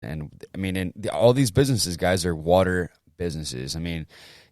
And I mean, all these businesses, guys, are water businesses. I mean,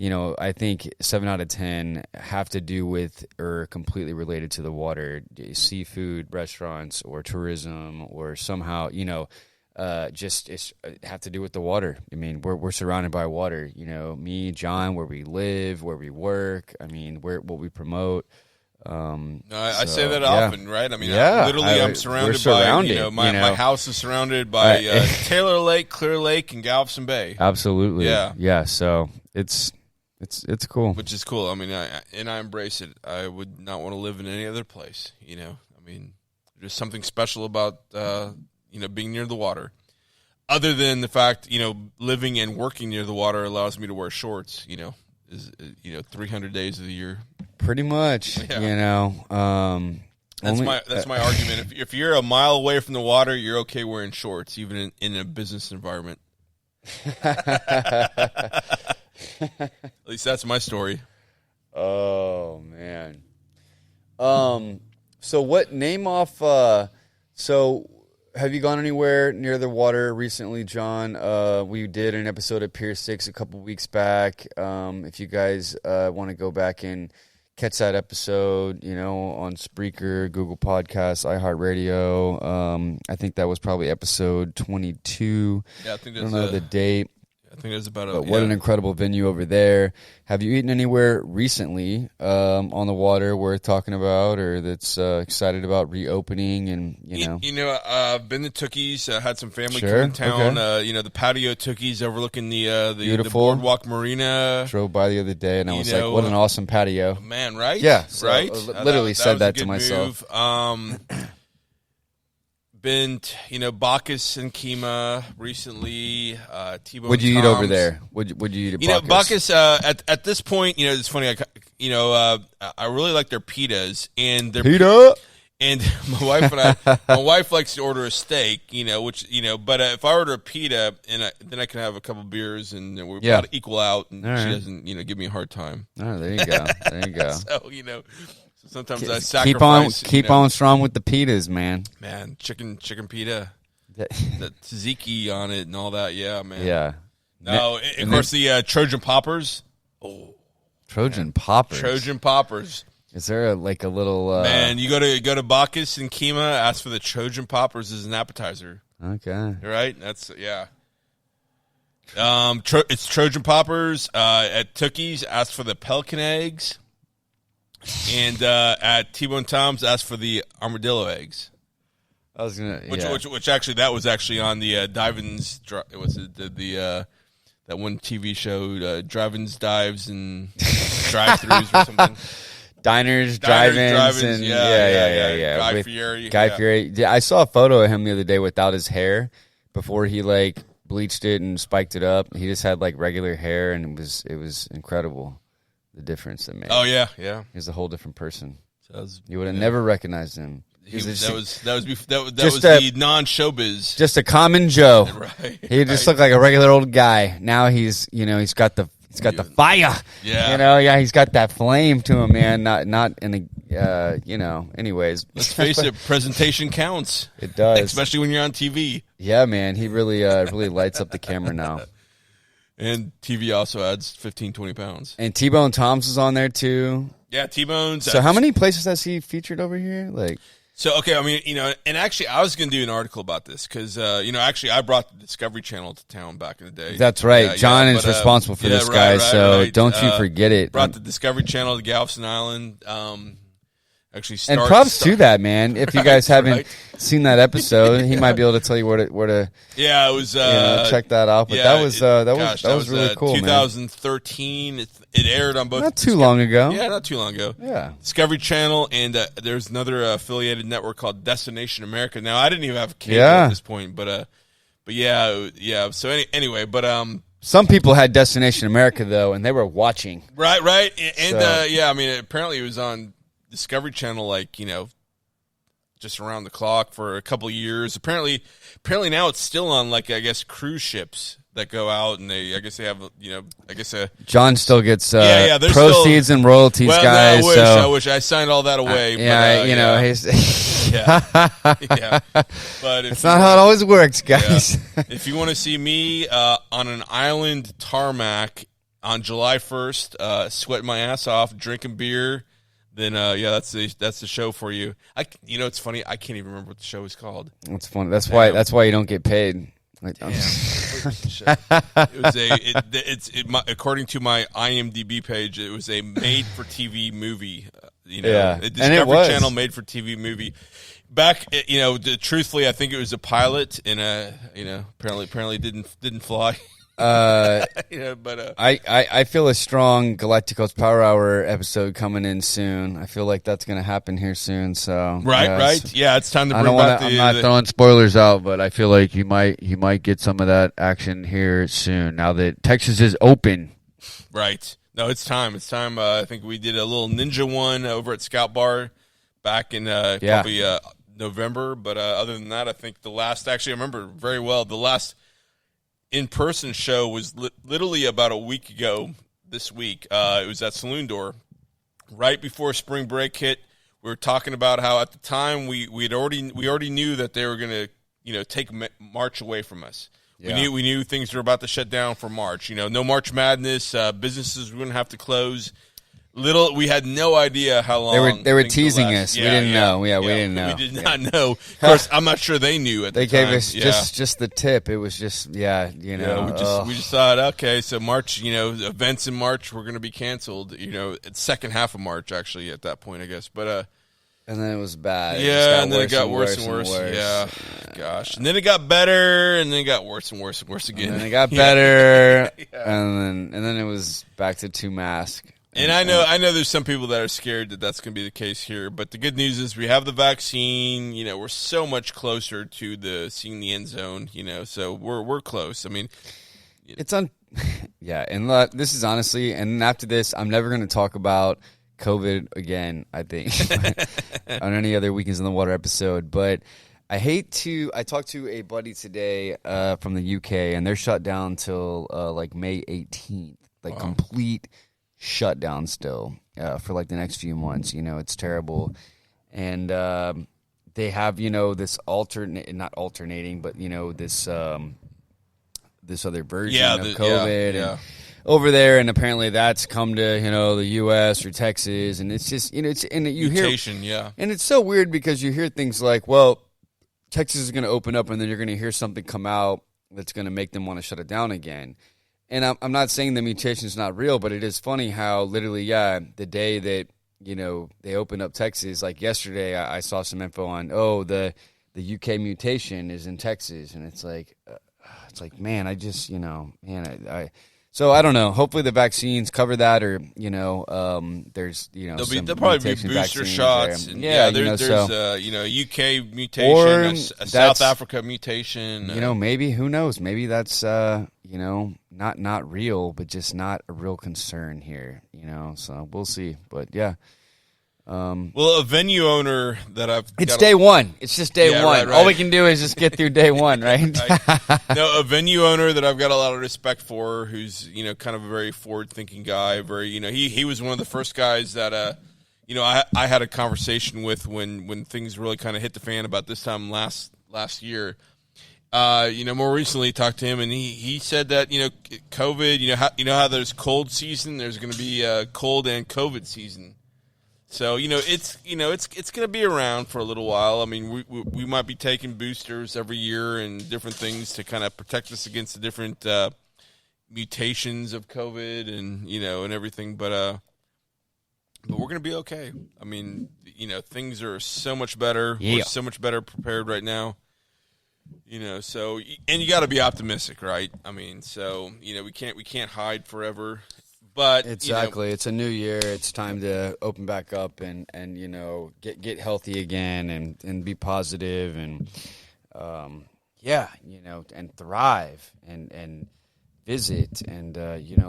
I think 7 out of 10 have to do with or completely related to the water, seafood restaurants or tourism or somehow, just have to do with the water. I mean, we're surrounded by water. Me, John, where we live, where we work. I mean, what we promote. No, I say that often, right? I mean, I'm surrounded by, my house is surrounded by Taylor Lake, Clear Lake, and Galveston Bay. Absolutely. Yeah. So it's cool. Which is cool. I mean, I embrace it. I would not want to live in any other place, I mean, there's something special about, being near the water. Other than the fact, living and working near the water allows me to wear shorts, 300 days of the year. Pretty much, That's my argument. If you're a mile away from the water, you're okay wearing shorts, even in a business environment. At least that's my story. Oh man. So what name off? So have you gone anywhere near the water recently, John? We did an episode of Pier 6 a couple weeks back. If you guys want to go back and catch that episode, on Spreaker, Google Podcasts, iHeartRadio. I think that was probably episode 22. Yeah, I think I don't know the date. I think it's about But what an incredible venue over there. Have you eaten anywhere recently on the water worth talking about or that's excited about reopening? And, I've been to Tookies. Had some family come in town. Okay. The patio Tookies overlooking the Beautiful. Boardwalk Marina. Drove by the other day, and I was like, what an awesome patio. Man, right? Yeah. So right? Literally said that to myself. Been, Bacchus and Kima recently. T-Bone What'd you Tom's. eat over there? What'd you eat at Bacchus? Bacchus. At this point, it's funny. I really like their pitas and their pita. And my wife likes to order a steak. Which but if I order a pita and then I can have a couple beers and we're about to equal out, and she doesn't give me a hard time. Oh, there you go. There you go. So sometimes I sacrifice. Keep on strong with the pitas, man. Man, chicken pita, the tzatziki on it and all that. Yeah, man. Yeah. No, of course the Trojan poppers. Oh, Trojan poppers. Trojan poppers. Is there a little? Man, you go to Bacchus and Kima, ask for the Trojan poppers as an appetizer. Okay. Right. That's it's Trojan poppers. At Tookies, ask for the pelican eggs. And at T-Bone Tom's, asked for the armadillo eggs. I was gonna, which actually that was actually on the Dive-Ins. What's it? That one TV show, Drive-Ins, Dives, and Drive-Throughs or something. Diners, drive-ins, and yeah. Guy Fieri. Fieri. Yeah, I saw a photo of him the other day without his hair before he bleached it and spiked it up. He just had regular hair, and it was incredible. The difference it made. Oh yeah. He's a whole different person. So you would have never recognized him. That was the non-showbiz. Just a common Joe. Right. He just looked like a regular old guy. Now he's got the fire. Yeah. He's got that flame to him, man. Not in a anyways. Let's face it, presentation counts. It does. Especially when you're on TV. Yeah, man. He really lights up the camera now. And TV also adds 15, 20 pounds. And T-Bone Tom's is on there too. Yeah, T-Bone's. So how many places has he featured over here? So, okay, I mean, and actually I was going to do an article about this because, actually I brought the Discovery Channel to town back in the day. That's right. John is responsible for this, guys, so don't you forget it. Brought the Discovery Channel to Galveston Island. Actually, and props to that, man. If you guys haven't seen that episode, he might be able to tell you where to. Yeah, it was. Check that out. But that was really cool. 2013. Man. It aired on both. Not too long ago. Yeah, not too long ago. Yeah. Discovery Channel, and there's another affiliated network called Destination America. Now, I didn't even have cable at this point, but yeah. So anyway, but some people had Destination America though, and they were watching. Right, and I mean, apparently it was on Discovery Channel, just around the clock for a couple of years. Apparently now it's still on, I guess, cruise ships. that go out, and I guess they have John still gets they're proceeds and royalties, well, guys. No, so I wish I signed all that away. He's yeah. But it's not how it always works, guys. If you want to see me on an island tarmac on July 1st, sweating my ass off, drinking beer, then that's the show for you. It's funny, I can't even remember what the show is called. It's funny. That's why you don't get paid. According to my IMDb page, it was a made-for-TV movie. And Discovery Channel made-for-TV movie. Back, truthfully, I think it was a pilot, and apparently didn't fly. I feel a strong Galacticos Power Hour episode coming in soon. I feel like that's going to happen here soon. So right, yeah, it's time to bring back I'm not throwing spoilers out, but I feel like you might get some of that action here soon. Now that Texas is open, right? No, it's time. It's time. I think we did a little ninja one over at Scout Bar back in probably November. But other than that, I think I remember very well the last in-person show was literally about a week ago this week. It was at Saloon Door. Right before spring break hit, we were talking about how at the time we already knew that they were going to take March away from us. Yeah. We knew things were about to shut down for March. No March Madness, businesses were going to have to close. We had no idea how long they were teasing us. Yeah, we didn't know. We didn't know. We did not know. Of course, I'm not sure they knew at the time. They gave us just the tip. It was just we just thought, okay, so March, events in March were going to be canceled. It's second half of March actually at that point, I guess. But and then it was bad. And then it got worse and worse. Yeah, gosh. And then it got better, and then it got worse and worse and worse again. And then it got better, and then it was back to 2 masks. And I know there's some people that are scared that that's going to be the case here, but the good news is we have the vaccine. We're so much closer to seeing the end zone. So we're close. I mean, it's on. Yeah, and this is honestly, and after this, I'm never going to talk about COVID again. I think on any other Weekends in the Water episode, but I talked to a buddy today from the UK, and they're shut down till like May 18th, like complete shutdown still for like the next few months. It's terrible, and they have this not alternating, but this other version of COVID and over there, and apparently that's come to the U.S. or Texas, and it's just it's and you mutation, hear and it's so weird because you hear things like, well, Texas is going to open up, and then you're going to hear something come out that's going to make them want to shut it down again. And I'm not saying the mutation is not real, but it is funny how literally, the day that, they opened up Texas, like yesterday, I saw some info on, the UK mutation is in Texas. And it's like, man, I just, so I don't know. Hopefully the vaccines cover that, or, there's, there'll probably be booster shots. And there's a UK mutation, or a South Africa mutation. Maybe, who knows? Maybe that's, not real, but just not a real concern here, so we'll see. But well, a venue owner that it's day one. It's just day one. Right. All we can do is just get through day one, right? No, a venue owner that I've got a lot of respect for, who's kind of a very forward-thinking guy. Very, he was one of the first guys that I had a conversation with when things really kind of hit the fan about this time last year. More recently talked to him, and he said that COVID, how there's cold season, there's going to be a cold and COVID season. So it's going to be around for a little while. I mean, we might be taking boosters every year and different things to kind of protect us against the different mutations of COVID and and everything. But we're going to be okay. I mean, things are so much better. Yeah. We're so much better prepared right now. So, and you got to be optimistic, right? I mean, so we can't hide forever. But exactly, it's a new year. It's time to open back up and get healthy again and be positive and and thrive and visit and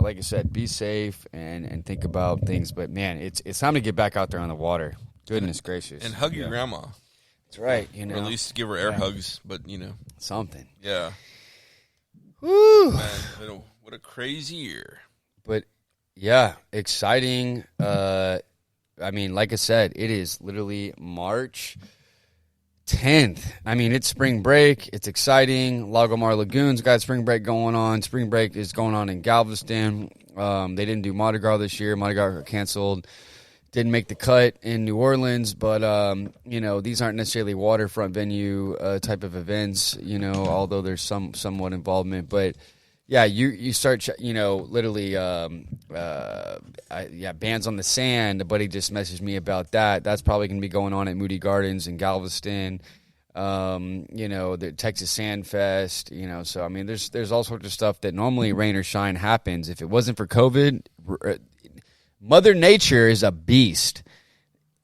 like I said, be safe and think about things. But man, it's time to get back out there on the water. Goodness gracious, and hug your grandma. That's right. Or at least give her air hugs. But something. Yeah. Woo. Man, what a crazy year. But yeah, exciting. I mean, like I said, it is literally March 10th. I mean, it's spring break. It's exciting. Lagomar Lagoon's got spring break going on. Spring break is going on in Galveston. They didn't do Mardi Gras this year. Mardi Gras got canceled. Didn't make the cut in New Orleans, but, these aren't necessarily waterfront venue type of events, although there's somewhat involvement. But, yeah, you start, literally, Bands on the Sand. A buddy just messaged me about that. That's probably going to be going on at Moody Gardens in Galveston. The Texas Sand Fest, so, I mean, there's all sorts of stuff that normally rain or shine happens. If it wasn't for COVID, Mother Nature is a beast,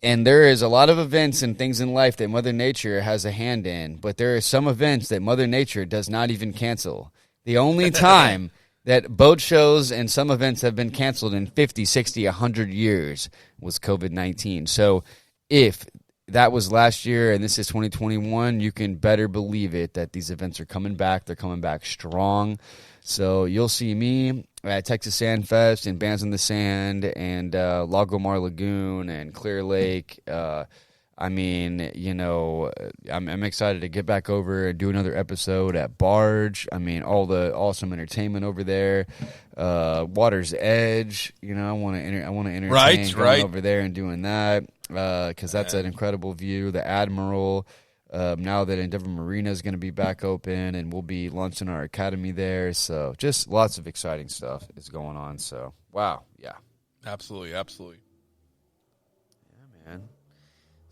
and there is a lot of events and things in life that Mother Nature has a hand in, but there are some events that Mother Nature does not even cancel. The only time that boat shows and some events have been canceled in 50, 60, 100 years was COVID-19. So if that was last year and this is 2021, you can better believe it that these events are coming back. They're coming back strong. So you'll see me at Texas Sand Fest and Bands on the Sand and Lagomar Lagoon and Clear Lake. I'm excited to get back over and do another episode at Barge. I mean, all the awesome entertainment over there. Water's Edge. I want to entertain going over there and doing that because that's an incredible view. The Admiral. Now that Endeavor Marina is going to be back open, and we'll be launching our academy there. So just lots of exciting stuff is going on. So, wow. Yeah. Absolutely. Yeah, man.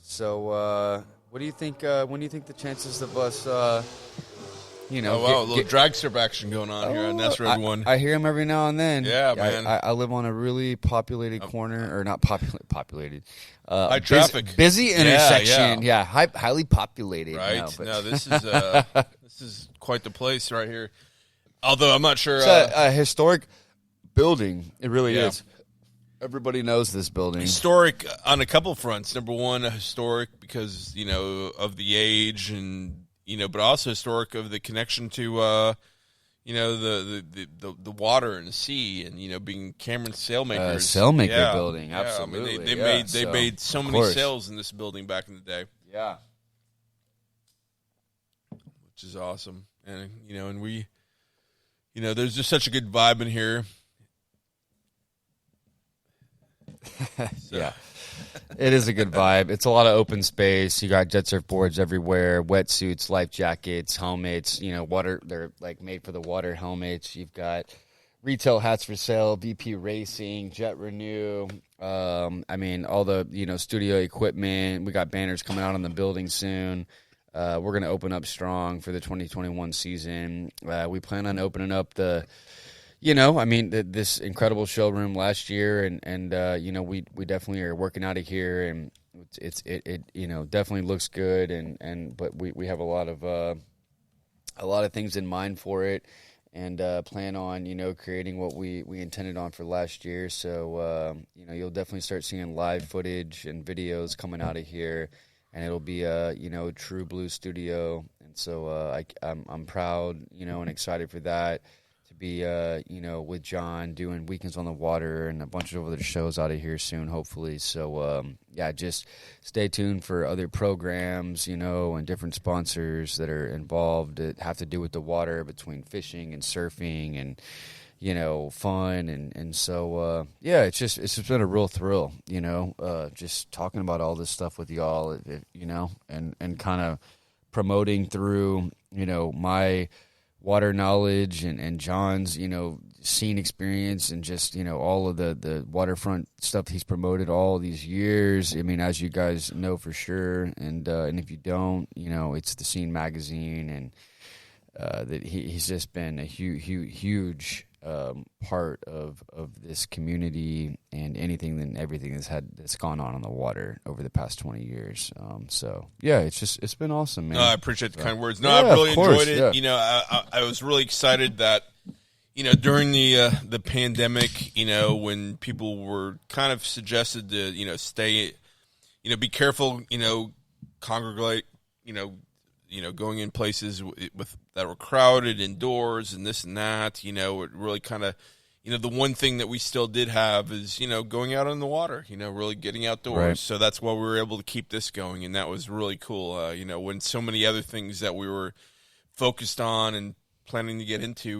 So, what do you think, when do you think the chances of us, a little drag strip action going on here on Nest Road 1. I hear them every now and then. Yeah, man. I live on a really populated corner, or not populated. High traffic. Busy intersection. Yeah, highly populated. Right. This is quite the place right here. Although I'm not sure. It's a historic building. It really is. Everybody knows this building. Historic on a couple fronts. Number one, historic because, of the age and, but also historic of the connection to, the water and the sea and, being Cameron sailmakers. Sailmaker building, absolutely. I mean, they made so many sails in this building back in the day. Yeah. Which is awesome. And, and we, there's just such a good vibe in here. Yeah, it is a good vibe. It's a lot of open space. You got jet surf boards everywhere, wetsuits, life jackets, helmets. Water. They're like made for the water helmets. You've got retail hats for sale. VP Racing, Jet Renew. All the studio equipment. We got banners coming out on the building soon. We're gonna open up strong for the 2021 season. We plan on opening up the. This incredible showroom last year, and we definitely are working out of here, and it definitely looks good, but we have a lot of things in mind for it, and plan on creating what we intended on for last year. So you'll definitely start seeing live footage and videos coming out of here, and it'll be a true blue studio, and so I'm proud and excited for that. Be with John doing Weekends on the Water and a bunch of other shows out of here soon, hopefully. So just stay tuned for other programs, and different sponsors that are involved that have to do with the water, between fishing and surfing and fun and so it's just been a real thrill, just talking about all this stuff with y'all, and kind of promoting through my water knowledge and John's, scene experience and just, all of the waterfront stuff he's promoted all these years. I mean, as you guys know for sure. And if you don't, it's the Scene magazine and that he's just been a huge part of this community and anything and everything that's gone on the water over the past 20 years. It's been awesome, man. No, I appreciate the kind words. No, I really enjoyed it. Yeah. I was really excited that, during the pandemic, when people were kind of suggested to, stay, be careful, congregate, going in places with that were crowded indoors and this and that, it really kind of, the one thing that we still did have is, going out on the water, really getting outdoors. Right. So that's why we were able to keep this going. And that was really cool. When so many other things that we were focused on and planning to get into